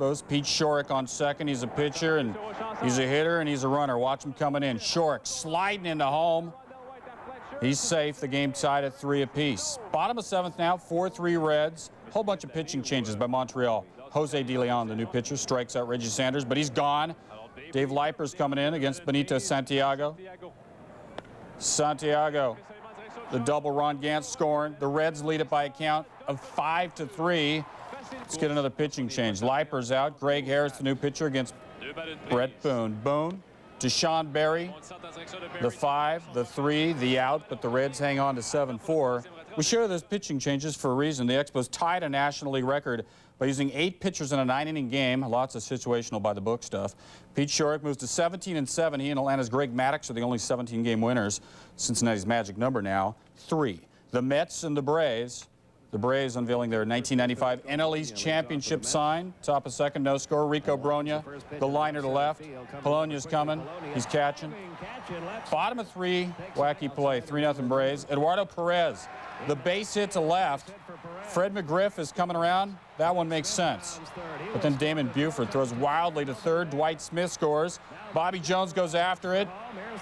Expos. Pete Shorrock on second. He's a pitcher, and he's a hitter, and he's a runner. Watch him coming in. Shorrock sliding into home. He's safe. The game tied at 3 apiece. Bottom of 7th now, 4-3 Reds. Whole bunch of pitching changes by Montreal. Jose De Leon, the new pitcher, strikes out Reggie Sanders, but he's gone. Dave Leiper's coming in against Benito Santiago. Santiago, the double. Ron Gant scoring. The Reds lead it by a count of 5-3. Let's get another pitching change. Leiper's out. Greg Harris, the new pitcher, against Brett Boone. Boone to Sean Berry. The 5, the 3, the out, but the Reds hang on to 7-4. We share those pitching changes for a reason. The Expos tied a National League record by using 8 pitchers in a 9-inning game. Lots of situational by the book stuff. Pete Shorrock moves to 17-7. He and Atlanta's Greg Maddux are the only 17-game winners. Cincinnati's magic number now, 3. The Mets and the Braves. The Braves unveiling their 1995 NL East championship sign. Top of 2nd, no score. Rico Brogna, the liner to left. Polonia's coming. He's catching. Bottom of 3, wacky play. 3-0 Braves. Eduardo Perez, the base hit to left. Fred McGriff is coming around. That one makes sense. But then Damon Buford throws wildly to third. Dwight Smith scores. Bobby Jones goes after it.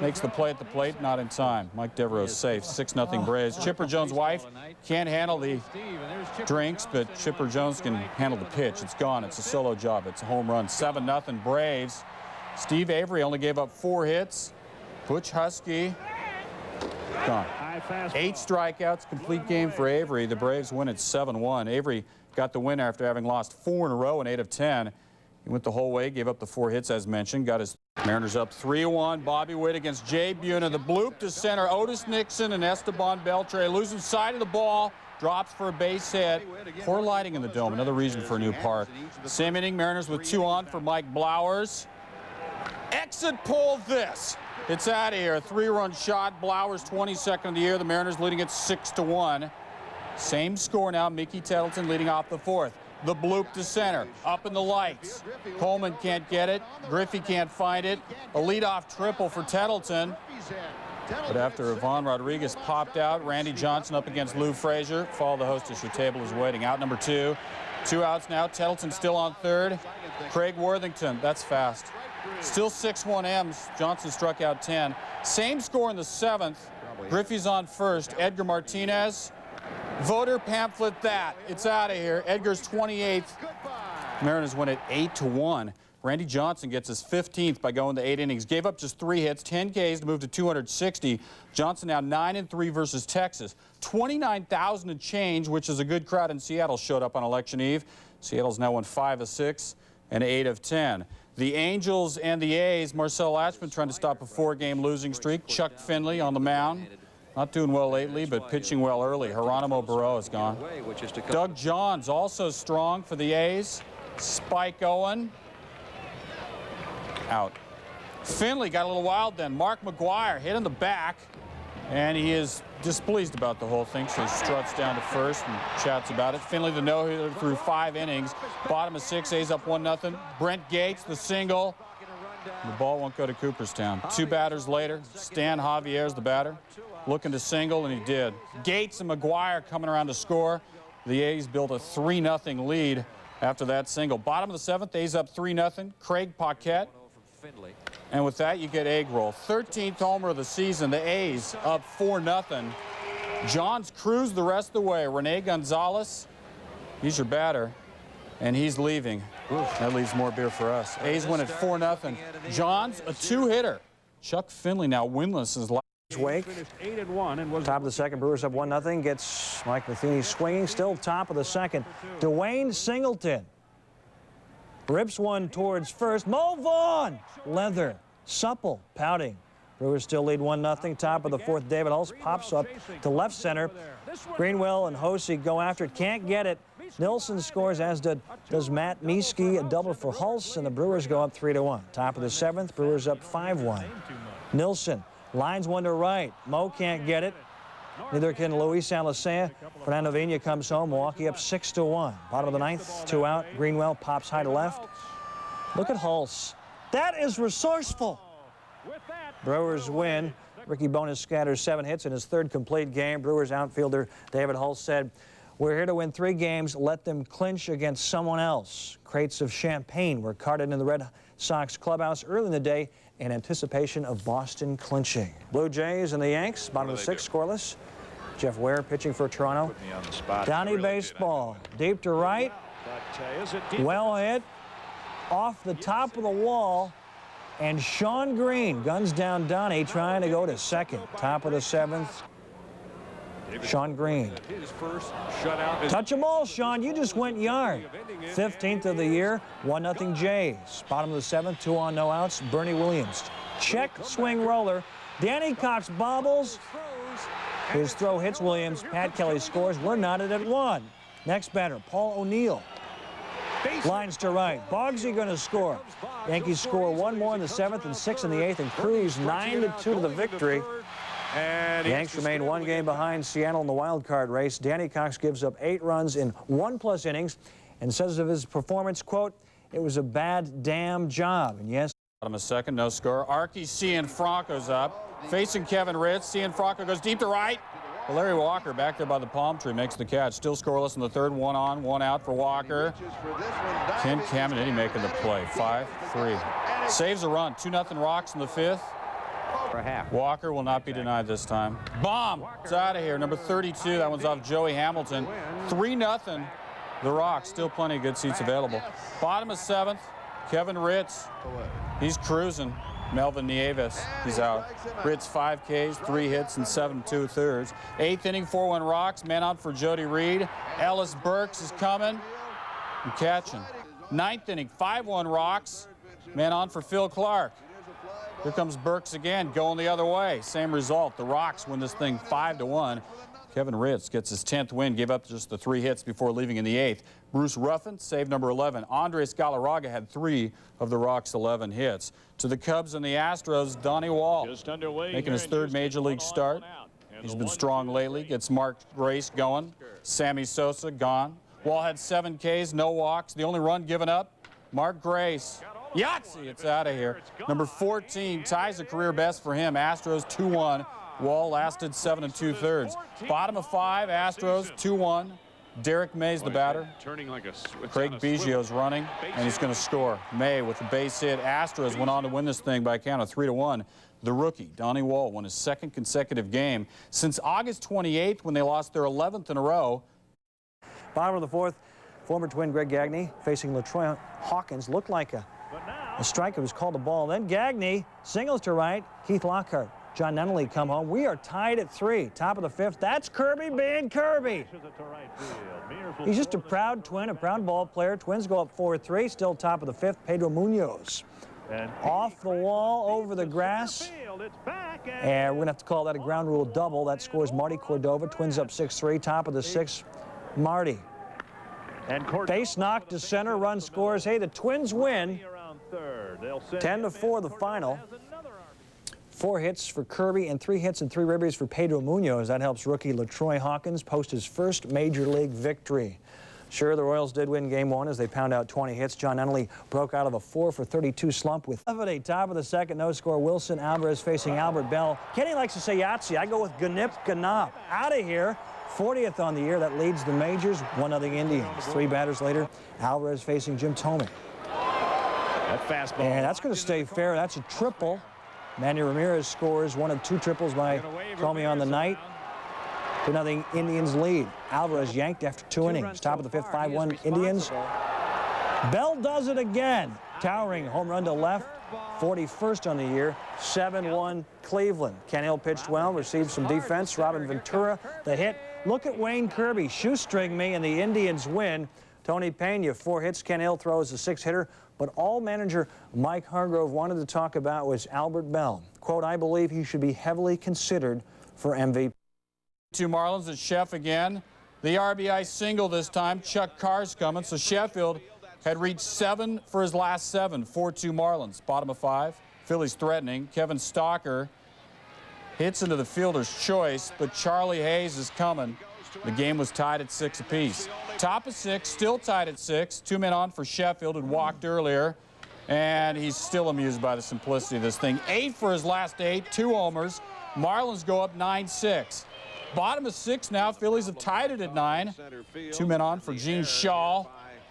Makes the play at the plate, not in time. Mike Devereaux's safe, 6-0 Braves. Chipper Jones' wife can't handle the drinks, but Chipper Jones can handle the pitch. It's gone. It's a solo job. It's a home run. 7-0 Braves. Steve Avery only gave up 4 hits. Butch Husky gone. 8 strikeouts, complete game for Avery. The Braves win at 7-1. Avery got the win after having lost 4 in a row in 8 of 10. He went the whole way, gave up the 4 hits as mentioned, got his Mariners up 3-1. Bobby Witt against Jay Buhner. The bloop to center. Otis Nixon and Esteban Beltre losing side of the ball. Drops for a base hit. Poor lighting in the dome. Another reason for a new park. Same inning, Mariners with 2 on for Mike Blowers. Exit pull this. It's out of here. A 3-run shot. Blowers 22nd of the year. The Mariners leading it 6-1. Same score now. Mickey Tettleton leading off the 4th. The bloop to center. Up in the lights. Coleman can't get it. Griffey can't find it. A leadoff triple for Tettleton. But after Ivan Rodriguez popped out, Randy Johnson up against Lou Frazier. Follow the hostess. Your table is waiting. Out number 2. 2 outs now. Tettleton still on third. Craig Worthington. That's fast. Still 6-1 M's. Johnson struck out 10. Same score in the 7th. Griffey's on first. Edgar Martinez. Voter pamphlet that. It's out of here. Edgar's 28th. Mariners win at 8-1. Randy Johnson gets his 15th by going to 8 innings. Gave up just 3 hits, 10 Ks to move to 260. Johnson now 9-3 versus Texas. 29,000 and change, which is a good crowd in Seattle, showed up on election eve. Seattle's now won 5 of 6 and 8 of 10. The Angels and the A's, Marcel Latchman trying to stop a 4-game losing streak. Chuck Finley on the mound. Not doing well lately, but pitching well early. Geronimo Barreau is gone. Doug Johns also strong for the A's. Spike Owen out. Finley got a little wild then. Mark McGuire hit in the back, and he is displeased about the whole thing, so he struts down to first and chats about it. Finley, the no-hitter through 5 innings. Bottom of 6, A's up 1-0. Brent Gates, the single. The ball won't go to Cooperstown. 2 batters later, Stan Javier's the batter, looking to single, and he did. Gates and McGuire coming around to score. The A's built a 3-0 lead after that single. Bottom of the 7th, A's up 3-0. Craig Paquette. And with that, you get egg roll. 13th homer of the season. The A's up 4-0. Johns cruised the rest of the way. Rene Gonzalez, he's your batter, and he's leaving. That leaves more beer for us. A's win at 4-0. Johns, a 2-hitter. Chuck Finley now winless is last. Wake. Top of the 2nd, Brewers up 1-0. Gets Mike Matheny swinging. Still top of the 2nd. Dwayne Singleton rips one towards first. Mo Vaughn, leather, supple, pouting. Brewers still lead 1-0. Top of the 4th, David Hulse pops up to left center. Greenwell and Hosey go after it. Can't get it. Nilsson scores, as does Matt Mieske. A double for Hulse, and the Brewers go up 3-1. Top of the 7th, Brewers up 5-1. Nilsson lines one to right. Mo can't get it. Neither can Luis Alicea. Fernando Vina comes home. Milwaukee up 6-1. Bottom of the 9th, 2 out. Greenwell pops high to left. Look at Hulse. That is resourceful. Brewers win. Ricky Bones scatters 7 hits in his 3rd complete game. Brewers outfielder David Hulse said, We're here to win 3 games. Let them clinch against someone else. Crates of champagne were carted in the Red Sox clubhouse early in the day in anticipation of Boston clinching. Blue Jays and the Yanks, bottom of the 6th, scoreless. Jeff Ware pitching for Toronto. Donnie baseball, deep to right. Well hit, off the top of the wall. And Sean Green guns down Donnie, trying to go to second. Top of the 7th. Sean Green. Touch them all, Sean. You just went yard. 15th of the year, 1-0 Jays. Bottom of the 7th, 2 on, no outs. Bernie Williams. Check swing roller. Danny Cox bobbles. His throw hits Williams. Pat Kelly scores. We're knotted at 1. Next batter, Paul O'Neill. Lines to right. Boggsy going to score. Yankees score 1 more in the 7th and 6 in the 8th and cruise 9-2 to the victory. The Yanks remain 1 game behind Seattle in the wild card race. Danny Cox gives up 8 runs in 1+ innings and says of his performance, quote, "It was a bad damn job." And yes. Bottom of 2nd, no score. Archie Cianfranco's up. Facing Kevin Ritz. Cianfranco goes deep to right. Larry Walker back there by the palm tree makes the catch. Still scoreless in the 3rd. 1 on, 1 out for Walker. Ken Caminiti making the play. 5-3. Saves a run. 2-0 Rocks in the 5th. Walker will not be denied this time. Bomb. It's out of here. Number 32. That one's off Joey Hamilton. 3-0. The Rocks. Still plenty of good seats available. Bottom of 7th. Kevin Ritz. He's cruising. Melvin Nieves, he's out. Ritz 5 Ks, 3 hits, and 7 2/3. 8th inning, 4-1 Rocks. Man out for Jody Reed. Ellis Burks is coming and catching. 9th inning, 5-1 Rocks. Man on for Phil Clark. Here comes Burks again, going the other way. Same result. The Rocks win this thing 5-1. Kevin Ritz gets his 10th win, gave up just the 3 hits before leaving in the 8th. Bruce Ruffin, save number 11. Andres Galarraga had 3 of the Rocks' 11 hits. To the Cubs and the Astros, Donnie Wall making his 3rd major league start. He's been strong lately. Gets Mark Grace going. Sammy Sosa gone. Wall had 7 Ks, no walks. The only run given up, Mark Grace. Yahtzee, it's out of here. Number 14 ties a career best for him. Astros 2-1. Wall lasted 7 2/3. Bottom of 5, Astros 2-1. Derek May's the batter. Craig Biggio's running, and he's going to score. May with a base hit. Astros went on to win this thing by a count of 3-1. The rookie, Donnie Wall, won his 2nd consecutive game since August 28th when they lost their 11th in a row. Bottom of the 4th, former Twin Greg Gagne facing LaTroy Hawkins. Looked like a strike. It was called a ball. Then Gagne singles to right. Keith Lockhart. John Nunnally come home. We are tied at 3. Top of the 5th. That's Kirby being Kirby. He's just a proud Twin, a proud ball player. Twins go up 4-3. Still top of the 5th. Pedro Munoz. Off the wall, over the grass. And we're going to have to call that a ground rule double. That scores Marty Cordova. Twins up 6-3. Top of the 6th. Marty. Base knock to center. Run scores. Hey, the Twins win. 10-4 the final. 4 hits for Kirby and 3 hits and 3 ribbies for Pedro Munoz. That helps rookie LaTroy Hawkins post his 1st major league victory. Sure, the Royals did win Game 1 as they pound out 20 hits. John Nunnally broke out of a 4-for-32 slump with a top of the 2nd, no score. Wilson Alvarez facing Albert Bell. Kenny likes to say Yahtzee. I go with Ganip Ganop. Out of here. 40th on the year. That leads the majors. 1-0 Indians. 3 batters later, Alvarez facing Jim Thome. And that's going to stay fair. That's a triple. Manny Ramirez scores 1 of 2 triples by Thome on the night. 2-0 Indians lead. Alvarez yanked after 2 innings. Top of the 5th, 5-1 Indians. Bell does it again. Towering home run to left. 41st on the year. 7-1 Cleveland. Ken Hill pitched well, received some defense. Robin Ventura, the hit. Look at Wayne Kirby shoestring me, and the Indians win. Tony Pena, 4 hits. Ken Hill throws a 6-hitter. But all manager Mike Hargrove wanted to talk about was Albert Bell. Quote, "I believe he should be heavily considered for MVP." 2 Marlins at Sheff again. The RBI single this time. Chuck Carr's coming. So Sheffield had reached 7 for his last 7. 4-2 Marlins. Bottom of 5. Phillies threatening. Kevin Stalker hits into the fielder's choice, but Charlie Hayes is coming. The game was tied at 6 apiece. Top of 6, still tied at 6. 2 men on for Sheffield, had walked earlier, and he's still amused by the simplicity of this thing. 8 for his last 8, 2 homers. Marlins go up 9-6. Bottom of 6 now. Phillies have tied it at 9. 2 men on for Gene Shaw.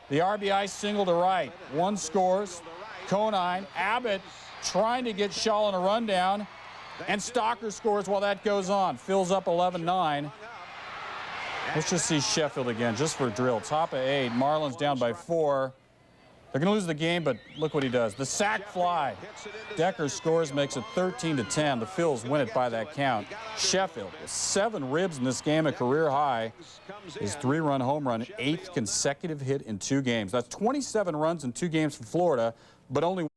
The RBI single to right. 1 scores. Conine. Abbott trying to get Shaw on a rundown. And Stalker scores while that goes on. Phil's up 11-9. Let's just see Sheffield again, just for a drill. Top of 8. Marlins down by 4. They're going to lose the game, but look what he does. The sac fly. Decker scores, makes it 13-10. The Phils win it by that count. Sheffield with 7 ribs in this game, a career high. His 3-run home run, 8th consecutive hit in 2 games. That's 27 runs in 2 games for Florida, but only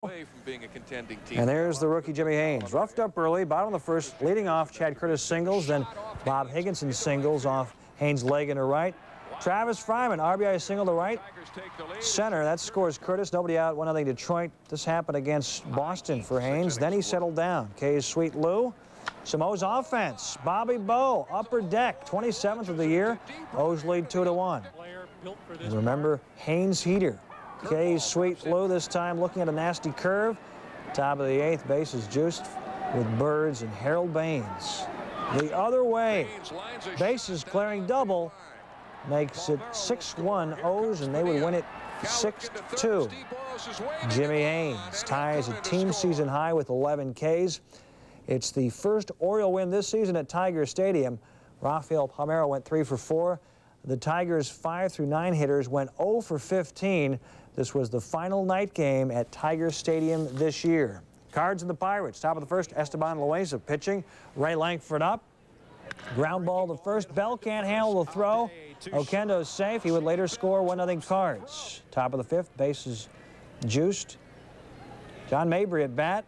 away from being a contending team. And there's the rookie Jimmy Haynes. Roughed up early, bottom of the first, leading off Chad Curtis singles, then Bob Higginson singles off Haynes' leg into right. Travis Fryman, RBI single to right. Center, that scores Curtis. Nobody out, 1-0 Detroit. This happened against Boston for Haynes. Then he settled down. K's Sweet Lou. Some O's offense. Bobby Bowe, upper deck, 27th of the year. O's lead 2-1. And remember, Haynes heater. K's Sweet Lou this time looking at a nasty curve. Top of the 8th, base is juiced with Birds and Harold Baines. The other way, bases clearing double. Makes it 6-1 O's, and they would win it 6-2. Jimmy Haynes ties a team season high with 11 Ks. It's the first Oriole win this season at Tiger Stadium. Rafael Palmeiro went 3 for 4. The Tigers' 5 through 9 hitters went 0 for 15. This was the final night game at Tiger Stadium this year. Cards and the Pirates. Top of the first, Esteban Loaiza pitching. Ray Langford up. Ground ball to first. Bell can't handle the throw. Oquendo's safe. He would later score 1-0 Cards. Top of the 5th, bases juiced. John Mabry at bat.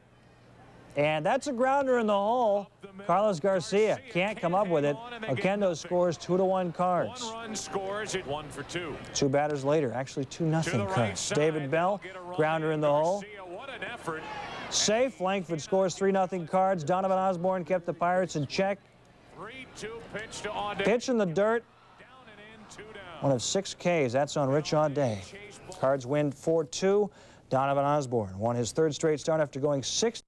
And that's a grounder in the hole. Carlos Garcia can't come up with it. Oquendo scores 2-1 Cards. 1 run scores it 1 for 2. 2 batters later, actually 2-0 Cards. David Bell, grounder in the hole. Safe. Langford scores 3-0 Cards. Donovan Osborne kept the Pirates in check. 3-2 pitch in the dirt. 1 of 6 Ks. That's on Rich Auday. Cards win 4-2. Donovan Osborne won his 3rd straight start after going 6.